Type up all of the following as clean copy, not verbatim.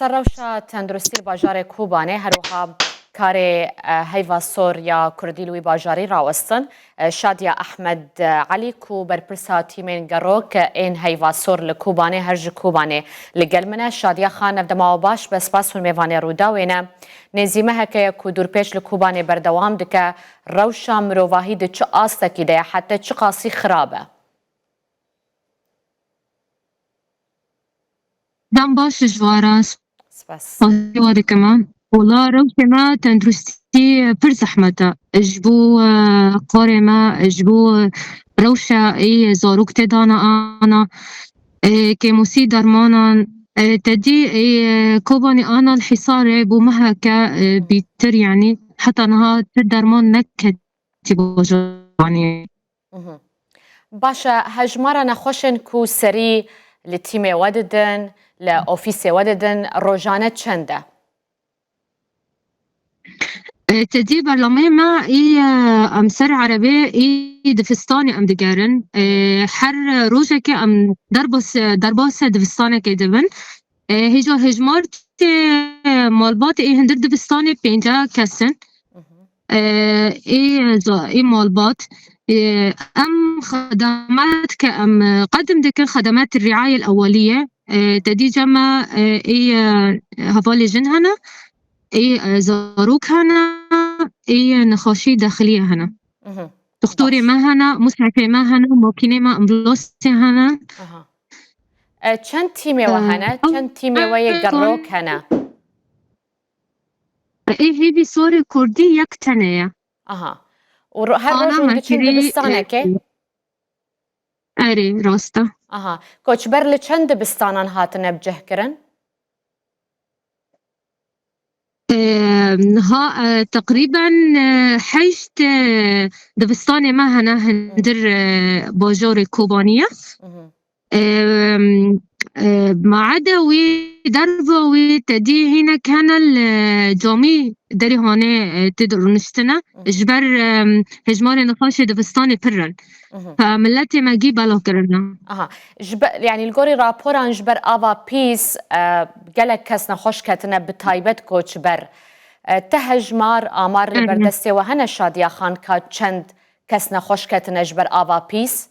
سەرڕەوشە تەندروستی باژارێ کوبانێ هەروەها کارێ هەیڤا سۆریا کوردیلوی باژاری ڕاوەستن شادیا ئەحمەد عەلی و بەرپرسا تیمên گەڕۆک ئێن هەیڤا سۆر لە کوبانێ هەر ji کوبانێ لەگەل منە شادیا خان نەفدەماوە باش بە سپاس و میێوانێ ڕووداوێنە نێزیمە هەکەیە و دوورپێش لە کوبانێ بەردەوام دکە ڕەوشە مرۆڤاهی د چ ئاستەکی دەیە حتى چ قاسی خراپە دام باش جوارا سپاس وادي كمان والله روشة ما تندرستي پر زحمتا اجبو قاري ما اجبو روشة اي زاروك تدانا انا كموسي درمانا تدي اي كوباني انا الحصار بو مهكا بيتر يعني حتى انها تدرمان نكت يعني باشا هجمارا نخوشن كو سري لتيمي وددن لأوفيسي وددن روجانة چنده؟ تدي برلمان ما أمسر عربي دفستاني أم دقارن حر روجا كي أم درباس دفستاني كي دبن هجو هجمارت مالبات هندر دفستاني بينجا كسن مالبات أم خدمات كأم قدم دكن خدمات الرعاية الأولية تدي جمع هفالي جن هنا زاروك هنا نخاشي داخلية هنا دكتوري ما هنا مسعفة ما هنا موكيني ما أمبلوستي هنا چند تيمي وهنا چند تيمي ويقروك هنا هيدي سوري كردي يك تنية وهر رجل دچند دبستانكي أري راستا كوچ بر لچند دبستانان هاتن بجه كرن ها تقريبا حيشت دبستاني ما هنا هندر باجوري كوبانية ما عدا دربه وتدي هنا كان الجامي دري هونه تدرنشتنا جبر هجمار نقاش دبستاني برن فملتي ما جي بالا كرنا يعني الجوري رابوران جبر آوا بيس قالك كسنا خوش كتنا بتايبت كوتش بر تهجمار آمار لبردستي وهنا شاديا خان كات چند كسنا خوش كتنا جبر آوا بيس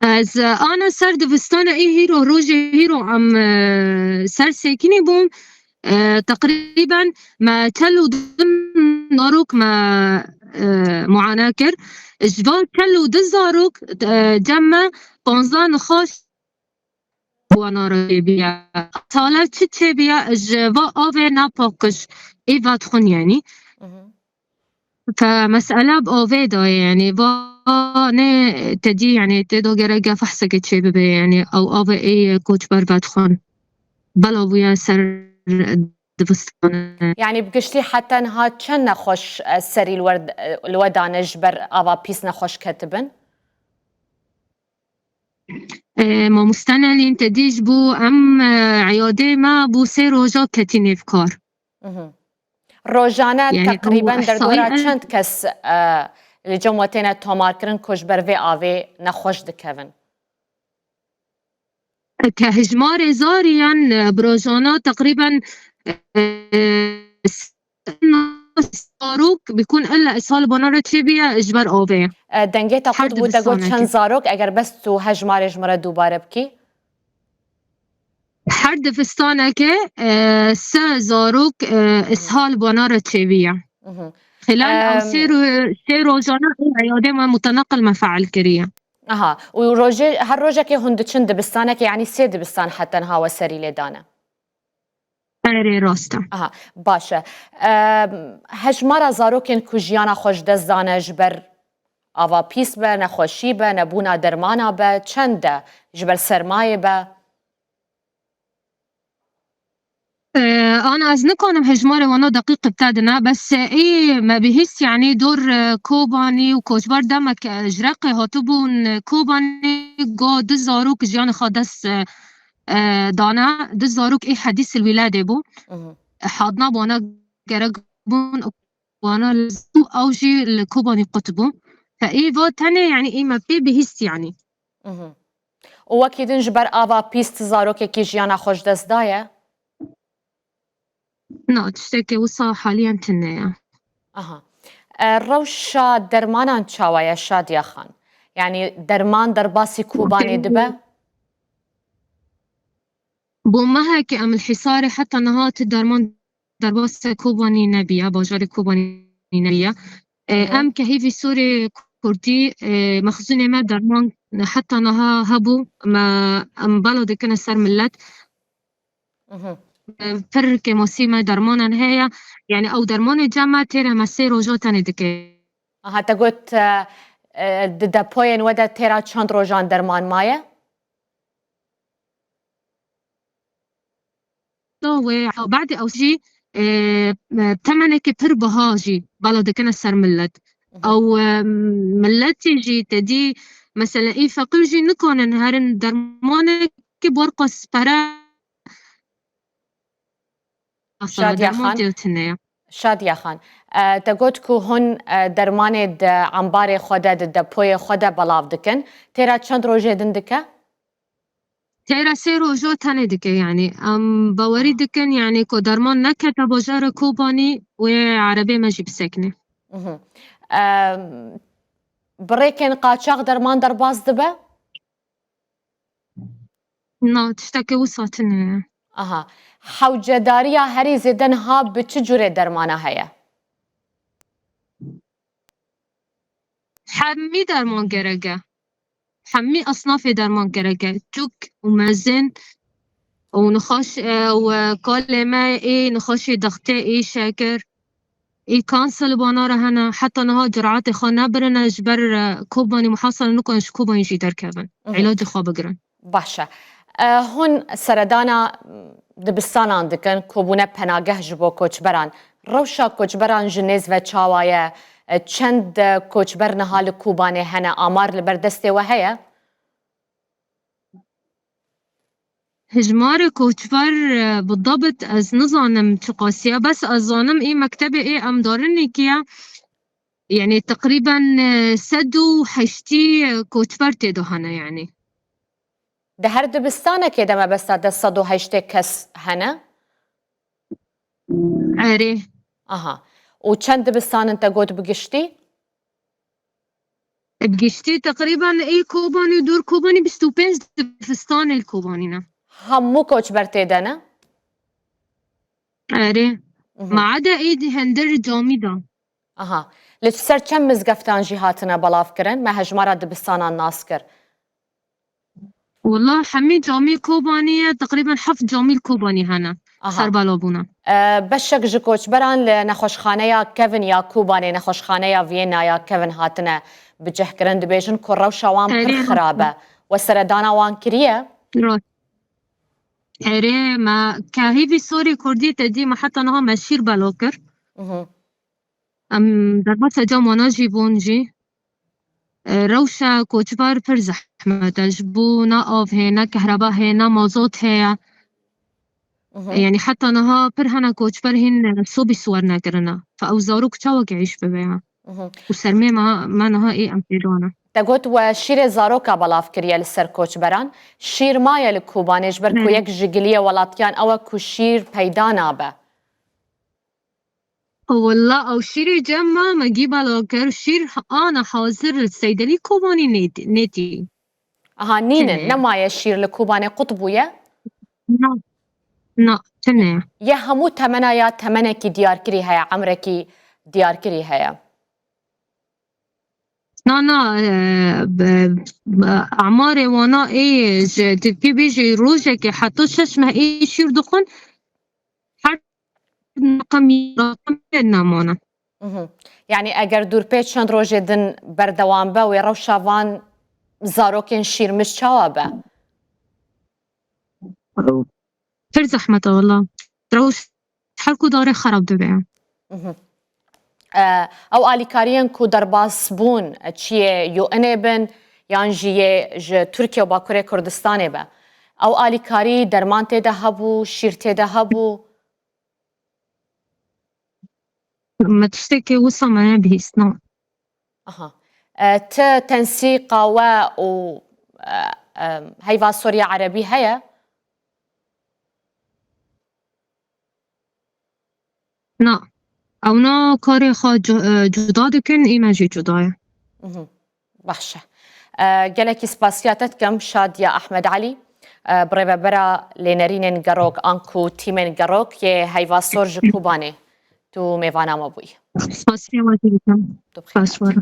از أنا سر دبستان هيرو روجي هيرو عم سر ساكني بوم تقريبا ما تلو ضمن ناروك ما معاناة كر جبال تلو دزاروك جمع بانزان خاش وانا ربيع طالب تتبيع جوا آوه نپاکش ایوات خون يعني فمسألة بآوه دا يعني نه تدي يعني تدو جرجع فحصك تشي ببي يعني أو آوه كوتش برباد خون بلا ويا سر دبستان يعني بقشتي حتى نها چن نخوش سري الودان جبر آوا بيس نخوش كتبن ما مستنالين تديج بو أم عيادة ما بو سي روجا كتيني بكار روجانا يعني تقريبا در دورا چند كس اللي جموتين تومار كرن كوش برفي آوي نخوش دكفن كهجمار زاريان بروجانا تقريبا زاروك بيكون إلا إصال بنارة تشيبيا إجبار آوي دنگيتا خود بودا قد چند زاروك اگر بس تو هجمار جمرة دوباره بكي حرد فستانك س زاروك إسهال بنارة تشيبيا خلال أو سير روزانا عيادة ما متنقل ما فعل كريا وروجي هر روجا كي هند چند دبستانك يعني سي دبستان حتى نها سري لدانا أري راستا باشا هجمارا زاروكين كوجيانا خوش دزدانه جبر آوا پیس به نخوشی به نبونا درمانا به چنده جبر سرمایه به أنا از نکنم هجمار وانا دقیق بتادنا بس ما بهس يعني دور كوباني وكوشبار دمك جرقي هاتبون كوباني قو دزاروك جيان خادس دانا دزاروك حديث الولادة بو حاضنا وانا قرقبون وانا لزو أوجي الكوباني قطبو فإيه فو تاني يعني ما بهس يعني و وەکی دن ji ber ava pîst zarokekî jiyana xwe ji dest daye? نا تشتكي وصا حاليا تنيا Aha. Rewşa dermanan çawa ye Şadiye Xan? Yani derman derbasî Kobanê dibe? بۆ مەهێکی ئەم الحیسارێ حتا نەهات دەرمان دەرباسە کۆبانی نەبیە باژارێ کۆبانی نەبیە ئەم کە هیڤی سوورێ کوردی مەخزونێ مە دەرمان حتا نەها هەبوو ئەم باڵا دەکەنە سەر ملەت پر کێمۆسیمە دەرمانان هەیە یعنی ئەو دەرمانê جەمە تێرە مە سێ ڕۆژۆ تەنێ دکێ Aha, te got di depoyên we de têra çend rojan derman maye? بعد ئەو جی تەمەنێکی پر بەها جی باڵا دەکەنە سەر ملەت ئەو ملەتی جی تەدی مثلا ئی فەقیر جی نکۆنن هەرن دەرمانێکی بۆرقۆس پەرە Şadiye Xan, Şadiye Xan, te got ku hûn dermanê di embarê xwe de di depoyê xwe de belav dikin. Têra çend rojê din dike? تێرە سێ ڕۆژۆ تەنێ دکێ یعنی ئەم باوەری دکن یعنی کۆ دەرمان نەکەتە باژارە کۆبانی وێ عەرەبێ مەژی بسەکنێ Birêkên qaçax derman derbas dibe? نا تشتێکی وسا تنێ Aha. Hewcedariya herî zêde niha bi çi curê dermana heye? حەممی دەرمان گەرەکە حەممی ئەسنافێ دەرمان گەرەکە جوک و مەزن و نخۆش و کۆلێ مە ئێ نخۆشی دەختێ ئێ شەکر ئێ کانسل بانارە هەنە حتا نەها جرعاتê خۆ نەبرنە ji ber کۆبانî محاسنە nikon ji kôbanî jî derkevin îlacê xwe bigirin Baş e. Hûn seredana dibistanan dikin kobûne penageh ji bo koçberan. Rewşa koçberan ji nêz ve çawa ye çend koçber niha li Kobanê hene amar li ber destê we heye? هجمارê koçber بالضبط ez nizanim çi qasiye bes ez zanim ê mektebê ê em darinekî ye yani teqrîben sed û heştî koçber têde hene yani Di her dibistanekê de mebesta de sed û heştê kes hene? erê Aha. û çend dibistanin te got bigiştî? bigiştî teqrîben ê Kobanî dûr Kobanî 25 dibistanê li Kobanî ne Hemû koçber têde ne? erê ma eda ê henderê camî da Aha. Li ser çend mizgeftan jî hatine belavkirin me hejmara dibistanan nas kir. والله hemî camî Kobanî ye teqrîben heft camî li Kobanî hene serbalabûne Beşek ji koçberan li nexweşxaneya Kevin ya Kobanê nexweşxaneya Vîyenaya Kevin hatine bicihkirin dibêjin ku rewşa wan pir xirab e we seredana wan kiriye? erê me ka hêvî sorê Kurdî te dî me heta niha me şîr belo kir em derbasa cem wana jî bûn jî rewşa koçber pir zehmet e ji bo ne av heye ne kehreba heye ne mazot heye yani heta niha pir hene koçber hîn sobî swar nekirine fe ew zarok çawekî îş bibe ya û sermê me niha ê em pêdane Te got we şîrê zaroka belav kiriye li ser koçberan şîr maye li Kobanê ji ber ku yek ji giliye welatiyan ew e ku şîr peyda nabe. والله او شيري جمع ما جيب على كر شير انا حاضر الصيدلي كوباني نيتي Aha nînin ne maye şîr li Kobanê qut bûye? نا تنه Ye hemû temena ya temenekî diyarkirî heye emrekî diyarkirî heye? نا اعماري وانا ايش تبكي بيجي روجك حتى ششمه اي شير دخن رقم نامانه Yani eger dûrpê çend rojê din berdewam be wê rewşa van zarokên şîrmiş çawa be? pir zehmet والله روش her ku darê xerab dibe Ew alîkariyên ku derbas bûn çi yê UN bin yan jî yê ji Tirkiye û Bakurê Kurdistanê be. Ew alîkarî derman têde hebû, şîr têde hebû? ما تشتكي وصا ما بهيسنا Aha. Ti tensîqa we û هيفا سوريا عربي هيا؟ نا اونا کاری خود جدا دکن ایمه جی جدایه. باشە gelekî spasiyet kem Şadiye Ahmed Alî birêvebera lênerînên gerok an ku tîmên gerok yê heyvasor ji Kubanê tu mêvana me bûyî. Spasiye wazî dikim. Spaswara.